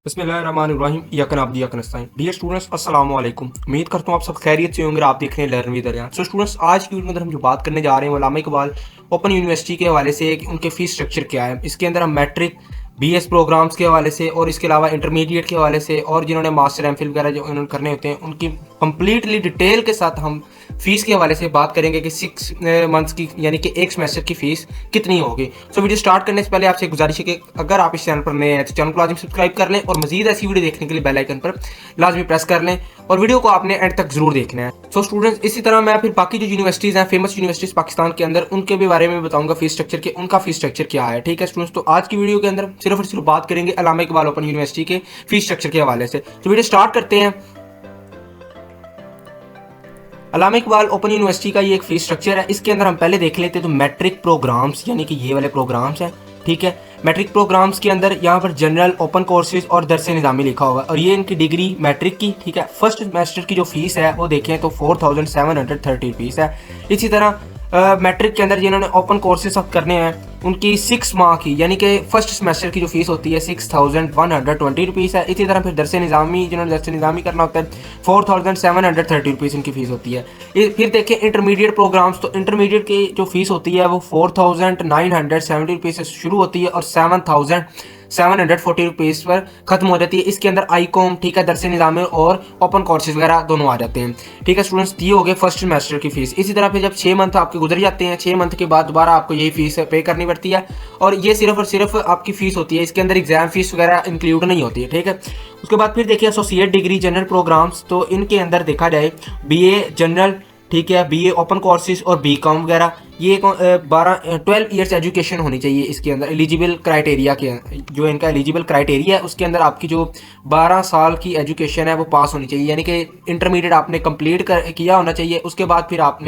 बिस्मिल्लाहिर्रहमानिर्रहीम यकन अब्दी यकन नस्तईन। Dear students अस्सलाम वालेकुम। उम्मीद करता हूँ आप सब खैरियत से होंगे। आप देख रहे हैं learn with Ariyan. So students, आज की वीडियो में अंदर हम जो बात करने जा रहे हैं वो अल्लामा इकबाल ओपन यूनिवर्सिटी के हवाले से कि उनके फीस स्ट्रक्चर क्या है। इसके अंदर हम मैट्रिक बीएस प्रोग्राम्स के हवाले से और इसके अलावा इंटरमीडिएट के हवाले से और जिन्होंने मास्टर एमफिल वगैरह जो उन्होंने करने होते हैं उनकी कंप्लीटली डिटेल के साथ हम फीस के हवाले से बात करेंगे कि 6 मंथ्स की यानी कि एक सेमेस्टर की फीस कितनी होगी। सो वीडियो स्टार्ट करने से पहले आपसे गुजारिश है कि अगर आप इस चैनल पर नए हैं तो चैनल को लाजमी सब्सक्राइब कर लें और मजीद ऐसी वीडियो देखने के लिए बेल आइकन पर लाजमी प्रेस कर लें और वीडियो को आपने एंड तक जरूर देखना है। सो स्टूडेंट्स, इसी तरह मैं फिर बाकी जो यूनिवर्सिटीज़ हैं, फेमस यूनिवर्सिटीज़ पाकिस्तान के अंदर, उनके भी बारे में बताऊंगा फीस स्ट्रक्चर के, उनका फीस स्ट्रक्चर क्या है। ठीक है स्टूडेंट्स, तो आज की वीडियो के अंदर सिर्फ और सिर्फ बात करेंगे अल्लामा इकबाल ओपन यूनिवर्सिटी के फीस स्ट्रक्चर के हवाले से। तो वीडियो स्टार्ट करते हैं। अल्लामा इकबाल ओपन यूनिवर्सिटी का ये एक फीस स्ट्रक्चर है। इसके अंदर हम पहले देख लेते हैं तो मैट्रिक प्रोग्राम्स यानी कि ये वाले प्रोग्राम्स हैं। ठीक है, मैट्रिक प्रोग्राम्स के अंदर यहाँ पर जनरल ओपन कोर्सेज और दरस निज़ामी लिखा हुआ है और ये इनकी डिग्री मैट्रिक की। ठीक है, फर्स्ट सेमेस्टर की जो फीस है वो देखें तो 4730 रुपीज़ है। इसी तरह मैट्रिक के अंदर जिन्होंने ओपन कोर्सेज करने हैं उनकी 6 माह की यानी कि फर्स्ट सेमेस्टर की जो फीस होती है 6120 रुपीज़ है। इसी तरह फिर दरस निज़ामी जिन्होंने दरस निज़ामी करना होता है 4730 रुपीज़ इनकी फ़ीस होती है। फिर देखें इंटरमीडिएट प्रोग्राम्स, तो इंटरमीडिएट की जो फीस होती है वो 4970 रुपीज़ से शुरू होती है और 7740 रुपीज़ पर ख़त्म हो जाती है। इसके अंदर आई कॉम, ठीक है, दरस निज़ामी और ओपन कोर्सेज वगैरह दोनों आ जाते हैं। ठीक है स्टूडेंट्स, ये हो गए फर्स्ट सेमेस्टर की फीस। इसी तरह फिर जब 6 मंथ आपके गुजर जाते हैं, 6 मंथ के बाद दोबारा आपको यही फीस पे करनी पड़ती है और ये सिर्फ और सिर्फ आपकी फीस होती है। इसके अंदर एग्जाम फीस वगैरह इंक्लूड नहीं होती है। ठीक है, उसके बाद फिर देखिए एसोसिएट डिग्री जनरल प्रोग्राम्स, तो इनके अंदर देखा जाए बीए जनरल, ठीक है, बीए ओपन कोर्सेज और बीकॉम वगैरह, ये 12 ईयर्स एजुकेशन होनी चाहिए। इसके अंदर एलिजिबल क्राइटेरिया के जो इनका एलिजिबल क्राइटेरिया है उसके अंदर आपकी जो 12 साल की एजुकेशन है वो पास होनी चाहिए यानी कि इंटरमीडिएट आपने कंप्लीट किया होना चाहिए। उसके बाद फिर आप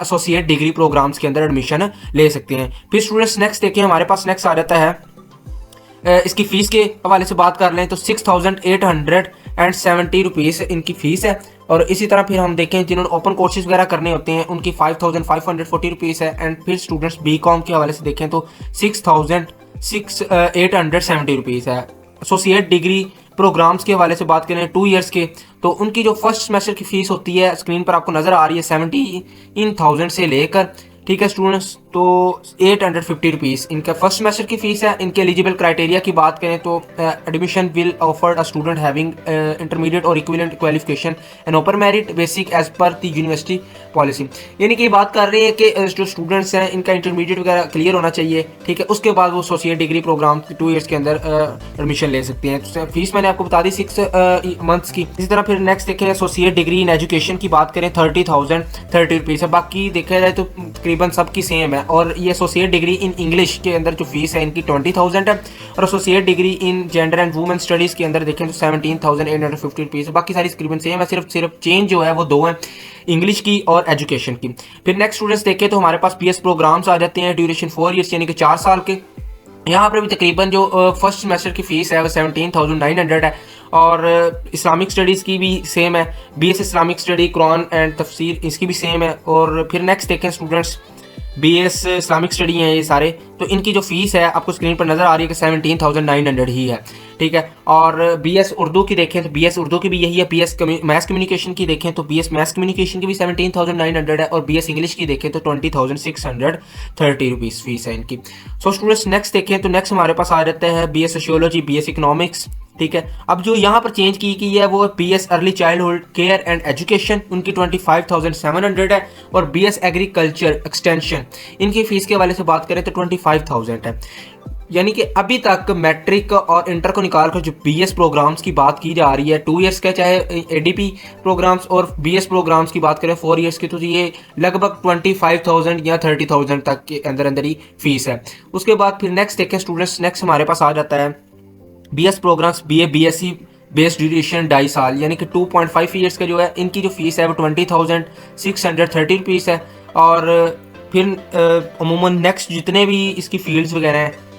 एसोसिएट डिग्री प्रोग्राम्स के अंदर एडमिशन ले सकते हैं। फिर स्टूडेंट्स नेक्स्ट देखिए, हमारे पास नेक्स्ट आ जाता है इसकी फ़ीस के हवाले से बात कर लें तो 6870 रुपीज़ इनकी फ़ीस है। और इसी तरह फिर हम देखें जिन्होंने ओपन कोर्सेज वगैरह करने होते हैं उनकी 5540 रुपीज़ है। एंड फिर स्टूडेंट्स बीकॉम के हवाले से देखें तो 6870 रुपीज़ है। एसोसिएट डिग्री प्रोग्राम्स के हवाले से बात करें 2 ईयर्स के, तो उनकी जो फर्स्ट सेमेस्टर की फ़ीस होती है स्क्रीन पर आपको नज़र आ रही है 17,000 से लेकर, ठीक है स्टूडेंट्स, तो 850 रुपीज़ इनका फर्स्ट सेमेस्टर की फ़ीस है। इनके एलिजिबल क्राइटेरिया की बात करें तो admission will offered a student having intermediate और equivalent qualification and open merit basis as per the university policy, यानी कि बात कर रहे हैं कि जो स्टूडेंट्स हैं इनका इंटरमीडिएट वगैरह क्लियर होना चाहिए। ठीक है, उसके बाद वो एसोसिएट डिग्री प्रोग्राम 2 ईयर्स के अंदर एडमिशन ले सकते हैं। तो फीस मैंने आपको बता दी 6 मंथ्स की। इसी तरह फिर नेक्स्ट देखें एसोसिएट डिग्री इन एजुकेशन की बात करें 30,030 रुपीज़ है। बाकी देखा जाए तो तकरीबन सबकी सेम है। और ये एसोसिएट डिग्री इन इंग्लिश के अंदर जो फीस है इनकी 20,000 है और associate degree in gender and women studies के अंदर देखें तो 17,850 रुपीज़ है। बाकी सारी तकरीबन सेम है, सिर्फ चेंज जो है वो 2 है, इंग्लिश की और एजुकेशन की। फिर नेक्स्ट स्टूडेंट्स देखें तो हमारे पास पीएस प्रोग्राम्स आ जाते हैं, ड्यूरेशन 4 ईयर्स यानी कि 4 साल के। यहाँ पर भी तकरीबन जो फर्स्ट सेमेस्टर की फ़ीस है वो 17,900 है और इस्लामिक स्टडीज़ की भी सेम है, BS Islamic study Quran and तफसीर इसकी भी सेम है। और फिर नेक्स्ट देखें स्टूडेंट्स बीएस इस्लामिक स्टडी हैं ये सारे, तो इनकी जो फीस है आपको स्क्रीन पर नज़र आ रही है कि 17,900 ही है। ठीक है, और बीएस उर्दू की देखें तो बीएस उर्दू की भी यही है। बीएस मैथ्स कम्युनिकेशन की देखें तो बीएस मैथ्स कम्युनिकेशन की भी 17,900 है और बीएस इंग्लिश की देखें तो 20,630 रुपीज़ फीस है इनकी। सो स्टूडेंट्स नेक्स्ट देखें तो नेक्स्ट हमारे पास आ जाता है बीएस सोशियोलॉजी, बीएस इकोनॉमिक्स। ठीक है, अब जो यहाँ पर चेंज की गई है वो BS early childhood care and education, उनकी 25,700 है और बीएस एग्रीकल्चर एक्सटेंशन इनकी फ़ीस के हवाले से बात करें तो 25,000 है। यानी कि अभी तक मैट्रिक और इंटर को निकाल कर जो बीएस प्रोग्राम्स की बात की जा रही है 2 ईयर्स का, चाहे एडीपी प्रोग्राम्स और बीएस प्रोग्राम्स की बात करें 4 ईयर्स की, तो ये लगभग 25,000 या 30,000 तक के अंदर ही फीस है। उसके बाद फिर नेक्स्ट देखें स्टूडेंट्स, नेक्स्ट हमारे पास आ जाता है BS programs BA BSc base duration 2.5 साल यानी कि 2.5 ईयर्स का जो है इनकी जो फीस है वो 20,630 रुपीज़ है। और फिर अमूमन नेक्स्ट जितने भी इसकी फील्ड्स वगैरह हैं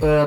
3